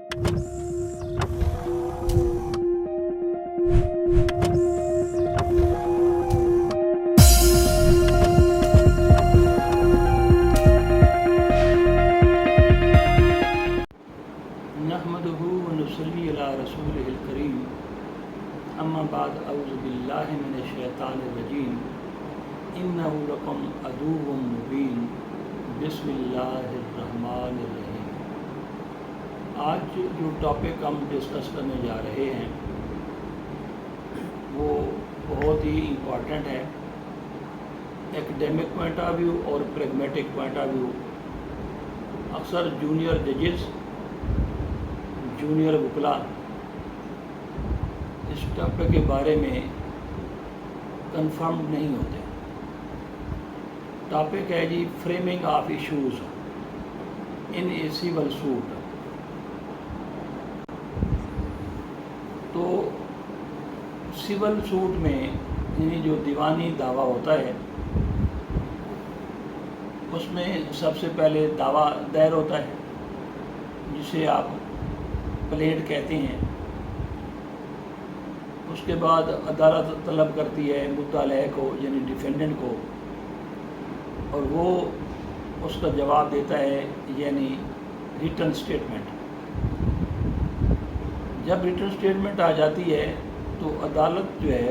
نحمدہ ونصلی علی رسولہ الکریم اما بعد اعوذ باللہ من الشیطان الرجیم انہ لکم عدو مبین بسم اللہ الرحمن الرحیم۔ آج جو ٹاپک ہم ڈسکس کرنے جا رہے ہیں وہ بہت ہی امپورٹنٹ ہے، ایکڈیمک پوائنٹ آف ویو اور پریگمیٹک پوائنٹ آف ویو۔ اکثر جونیئر ججز، جونیئر وکلا اس ٹاپک کے بارے میں کنفرم نہیں ہوتے۔ ٹاپک ہے جی framing of issues in a civil suit. تو سول سوٹ میں یعنی جو دیوانی دعویٰ ہوتا ہے اس میں سب سے پہلے دعویٰ دائر ہوتا ہے جسے آپ پلیٹ کہتے ہیں۔ اس کے بعد عدالت طلب کرتی ہے مدعا علیہ کو یعنی ڈیفینڈنٹ کو، اور وہ اس کا جواب دیتا ہے یعنی ریٹن سٹیٹمنٹ۔ جب ریٹن سٹیٹمنٹ آ جاتی ہے تو عدالت جو ہے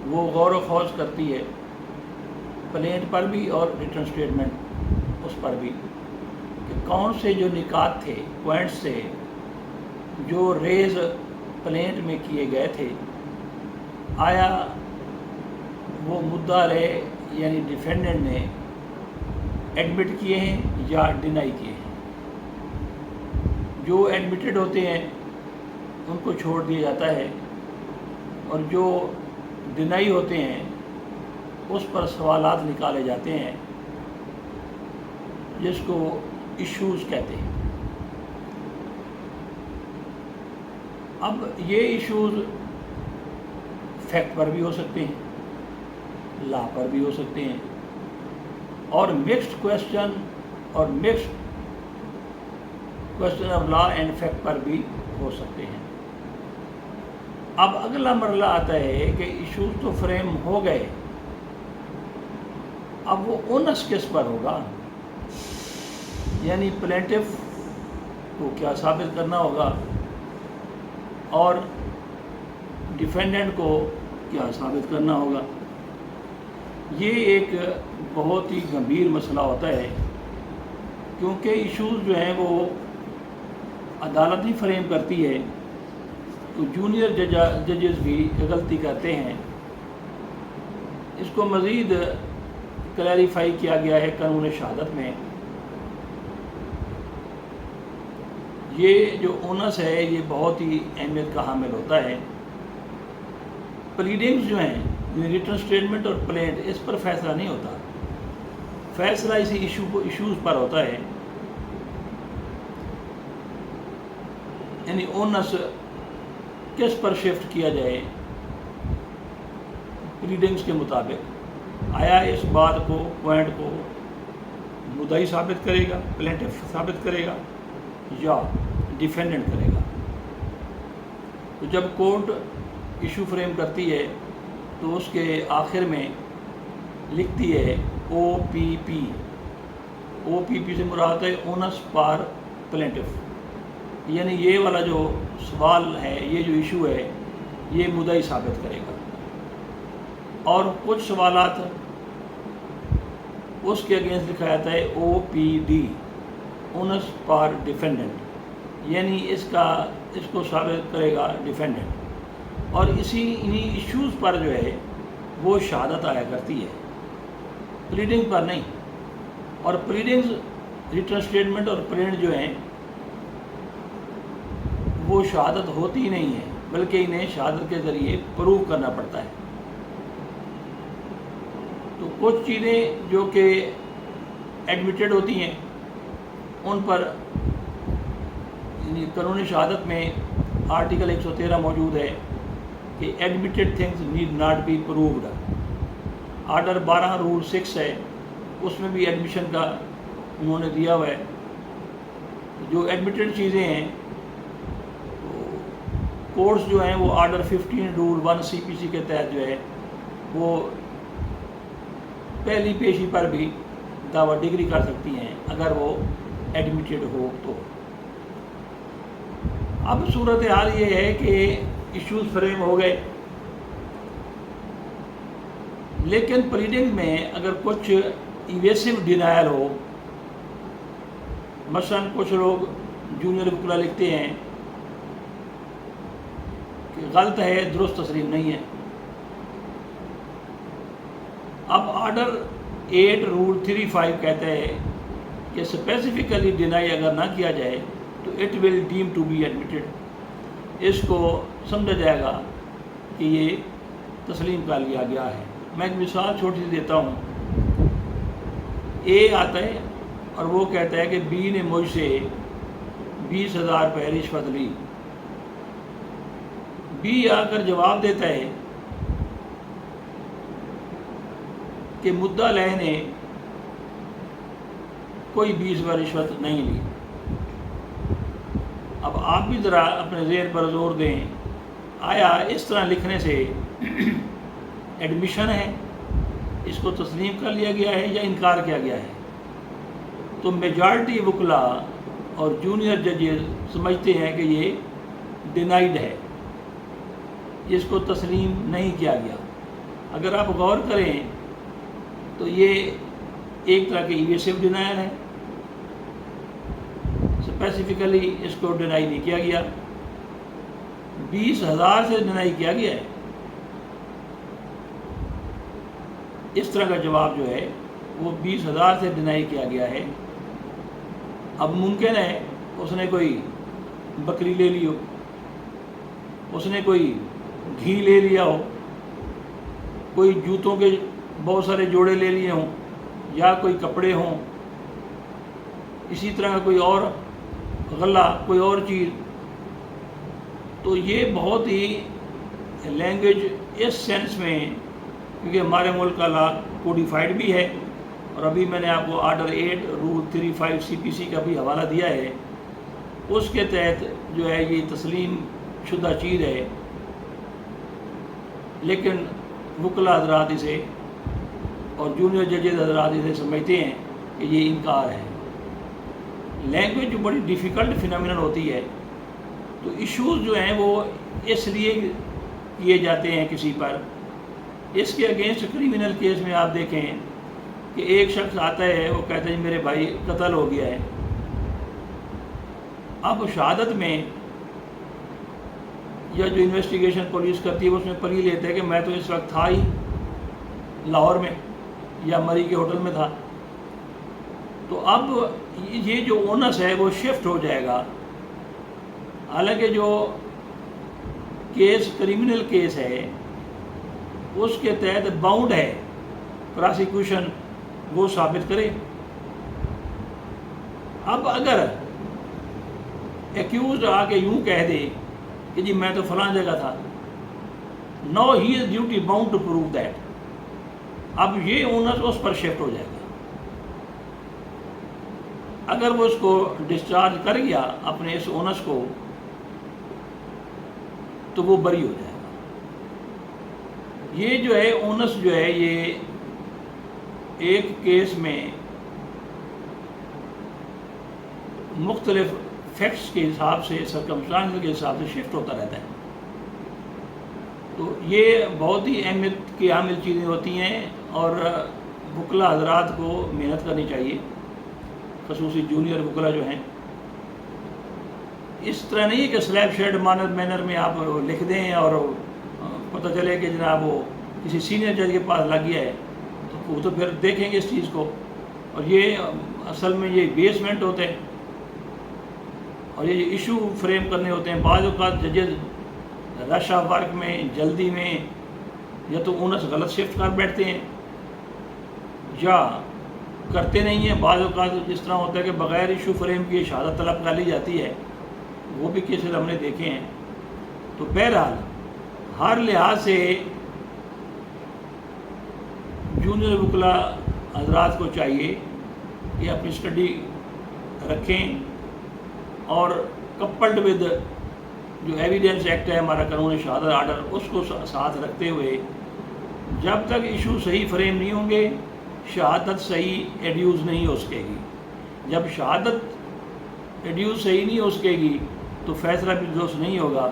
وہ غور و خوض کرتی ہے پلینٹ پر بھی اور ریٹن سٹیٹمنٹ اس پر بھی، کہ کون سے جو نکات تھے، پوائنٹس تھے جو ریز پلینٹ میں کیے گئے تھے، آیا وہ مدعا علیہ یعنی ڈیفینڈنٹ نے ایڈمٹ کیے ہیں یا ڈینائی کیے ہیں۔ جو ایڈمٹڈ ہوتے ہیں ان کو چھوڑ دیا جاتا ہے، اور جو ڈینائی ہوتے ہیں اس پر سوالات نکالے جاتے ہیں جس کو ایشوز کہتے ہیں۔ اب یہ ایشوز فیکٹ پر بھی ہو سکتے ہیں، لا پر بھی ہو سکتے ہیں، اور مکسڈ کویسچن اور mixed question of law and fact پر بھی ہو سکتے ہیں۔ اب اگلا مرحلہ آتا ہے کہ ایشوز تو فریم ہو گئے، اب وہ اونس کس پر ہوگا، یعنی پلینٹف کو کیا ثابت کرنا ہوگا اور ڈیفینڈنٹ کو کیا ثابت کرنا ہوگا۔ یہ ایک بہت ہی گمبھیر مسئلہ ہوتا ہے، کیونکہ ایشوز جو ہیں وہ عدالت ہی فریم کرتی ہے، تو جونیئر ججز بھی غلطی کرتے ہیں۔ اس کو مزید کلیریفائی کیا گیا ہے قانون شہادت میں۔ یہ جو اونس ہے یہ بہت ہی اہمیت کا حامل ہوتا ہے۔ پلیڈنگز جو ہیں ریٹن سٹیٹمنٹ اور پلینٹ، اس پر فیصلہ نہیں ہوتا، فیصلہ اسی ایشوز پر ہوتا ہے، یعنی اونس کس پر شفٹ کیا جائے پلیڈنگز کے مطابق۔ آیا اس بات کو، پوائنٹ کو مدعی ثابت کرے گا، پلینٹف ثابت کرے گا، یا ڈیفینڈنٹ کرے گا۔ تو جب کورٹ ایشو فریم کرتی ہے تو اس کے آخر میں لکھتی ہے او پی پی۔ او پی پی سے مراد ہے اونس پار پلینٹف، یعنی یہ والا جو سوال ہے، یہ جو ایشو ہے، یہ مدعی ثابت کرے گا، اور کچھ سوالات اس کے اگینسٹ لکھا جاتا ہے او پی ڈی، اونس پار ڈیفینڈنٹ، یعنی اس کو ثابت کرے گا ڈیفینڈنٹ۔ اور انہی ایشوز پر جو ہے وہ شہادت آیا کرتی ہے، پلیڈنگ پر نہیں۔ اور پلیڈنگز ریٹن سٹیٹمنٹ اور پلینٹ جو ہیں وہ شہادت ہوتی نہیں ہے، بلکہ انہیں شہادت کے ذریعے پروو کرنا پڑتا ہے۔ تو کچھ چیزیں جو کہ ایڈمیٹڈ ہوتی ہیں ان پر یعنی قانون شہادت میں آرٹیکل 113 موجود ہے کہ admitted things need not be proved. Order 12 rule 6 ہے، اس میں بھی ایڈمیشن کا انہوں نے دیا ہوا ہے. جو ایڈمیٹڈ چیزیں ہیں کورٹس جو ہیں وہ آرڈر 15 رول 1 CPC کے تحت جو ہے وہ پہلی پیشی پر بھی دعویٰ ڈگری کر سکتی ہیں اگر وہ ایڈمیٹڈ ہو تو. اب صورتحال یہ ہے کہ ایشوز فریم ہو گئے، لیکن پلیڈنگ میں اگر کچھ ایویسو ڈینائل ہو، مثلا کچھ لوگ جونیئر وکلا لکھتے ہیں کہ غلط ہے، درست تسلیم نہیں ہے. اب آرڈر 8 رول 35 کہتا ہے کہ اسپیسیفکلی ڈینائی اگر نہ کیا جائے تو it will deem to be admitted. اس کو سمجھا جائے گا کہ یہ تسلیم کر لیا گیا ہے. میں ایک مثال چھوٹی سی دیتا ہوں. اے آتا ہے اور وہ کہتا ہے کہ بی نے مجھ سے 20,000 روپے رشوت لی. بی آ کر جواب دیتا ہے کہ مدعا علیہ نے کوئی 20 روپے رشوت نہیں لی. اب آپ بھی ذرا اپنے ذہن پر زور دیں، آیا اس طرح لکھنے سے ایڈمیشن ہے، اس کو تسلیم کر لیا گیا ہے یا انکار کیا گیا ہے؟ تو میجارٹی وکلا اور جونیئر ججز سمجھتے ہیں کہ یہ ڈینائیڈ ہے، اس کو تسلیم نہیں کیا گیا. اگر آپ غور کریں تو یہ ایک طرح کی ایویسو ڈینائل ہے، اسپیسیفکلی اس کو ڈینائی نہیں کیا گیا. 20,000 سے ڈینائی کیا گیا ہے. اس طرح کا جواب جو ہے وہ 20,000 سے ڈینائی کیا گیا ہے. اب ممکن ہے اس نے کوئی بکری لے لی ہو، اس نے کوئی گھی لے لیا ہو، کوئی جوتوں کے بہت سارے جوڑے لے لیے ہوں، یا کوئی کپڑے ہوں، اسی طرح کا کوئی اور غلہ، کوئی اور چیز. تو یہ بہت ہی لینگویج اس سینس میں، کیونکہ ہمارے ملک کا لا کوڈیفائڈ بھی ہے، اور ابھی میں نے آپ کو آرڈر 8 رول 35 CPC کا بھی حوالہ دیا ہے، اس کے تحت جو ہے یہ تسلیم شدہ چیز ہے. لیکن وکلا حضرات اسے اور جونیئر ججز حضرات اسے سمجھتے ہیں کہ یہ انکار ہے. لینگویج جو بڑی ڈیفیکلٹ فینامینل ہوتی ہے، تو ایشوز جو ہیں وہ اس لیے کیے جاتے ہیں کسی پر. اس کے اگینسٹ کریمنل کیس میں آپ دیکھیں کہ ایک شخص آتا ہے، وہ کہتا ہے میرے بھائی قتل ہو گیا ہے. اب شہادت میں یا جو انویسٹیگیشن پولیس کرتی ہے اس میں پلی لیتے ہیں کہ میں تو اس وقت تھا ہی لاہور میں یا مری کے ہوٹل میں تھا. تو اب یہ جو اونس ہے وہ شفٹ ہو جائے گا. حالانکہ جو کیس کریمنل کیس ہے اس کے تحت باؤنڈ ہے پراسیکیوشن وہ ثابت کرے. اب اگر ایکیوزڈ آ کے یوں کہہ دے کہ جی میں تو فلاں جگہ تھا، no he is duty bound to prove that. اب یہ اونس اس پر شفٹ ہو جائے گا. اگر وہ اس کو ڈسچارج کر گیا اپنے اس اونس کو تو وہ بری ہو جائے گا. یہ جو ہے اونس جو ہے یہ ایک کیس میں مختلف فیکٹس کے حساب سے، سرکمسٹانس کے حساب سے شفٹ ہوتا رہتا ہے. تو یہ بہت ہی اہمیت کی حامل چیزیں ہوتی ہیں، اور وکلا حضرات کو محنت کرنی چاہیے، خصوصی جونیئر وکلا جو ہیں. اس طرح نہیں ہے کہ سلیب شیڈ مینر میں آپ لکھ دیں اور پتہ چلے کہ جناب وہ کسی سینئر جج کے پاس لگ گیا ہے، تو وہ تو پھر دیکھیں گے اس چیز کو. اور یہ اصل میں یہ بیسمنٹ ہوتے ہیں، اور یہ ایشو فریم کرنے ہوتے ہیں. بعض اوقات ججز رش آف ورک میں، جلدی میں، یا تو اونس غلط شفٹ کر بیٹھتے ہیں یا کرتے نہیں ہیں. بعض اوقات جس طرح ہوتا ہے کہ بغیر ایشو فریم کی شہادت طلب کر لی جاتی ہے، وہ بھی کیسز ہم نے دیکھے ہیں. تو بہرحال ہر لحاظ سے جونیئر وکلا حضرات کو چاہیے کہ اپنی اسٹڈی رکھیں اور کپلڈ ود جو ایویڈنس ایکٹ ہے ہمارا قانون شہادت آرڈر، اس کو ساتھ رکھتے ہوئے جب تک ایشو صحیح فریم نہیں ہوں گے شہادت صحیح ایڈیوز نہیں ہو سکے گی. جب شہادت ایڈیوز صحیح نہیں ہو سکے گی تو فیصلہ بھی درست نہیں ہوگا.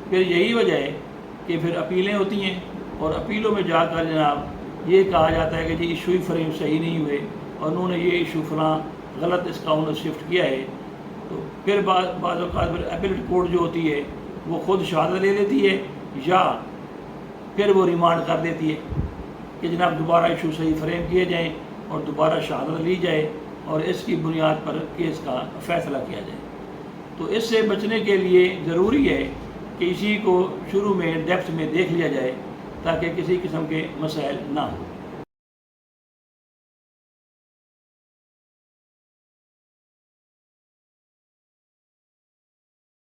پھر یہی وجہ ہے کہ پھر اپیلیں ہوتی ہیں اور اپیلوں میں جا کر جناب یہ کہا جاتا ہے کہ جی ایشو ہی فریم صحیح نہیں ہوئے اور انہوں نے یہ ایشو فلاں غلط اس کا انہوں نے شفٹ کیا ہے. تو پھر بعض اوقات پھر اپیلٹ کورٹ جو ہوتی ہے وہ خود شہادت لے لیتی ہے یا پھر وہ ریمانڈ کر دیتی ہے کہ جناب دوبارہ ایشو صحیح فریم کیے جائیں اور دوبارہ شہادت لی جائے اور اس کی بنیاد پر کیس کا فیصلہ کیا جائے. تو اس سے بچنے کے لیے ضروری ہے کہ اسی کو شروع میں ڈیپتھ میں دیکھ لیا جائے تاکہ کسی قسم کے مسائل نہ ہوں.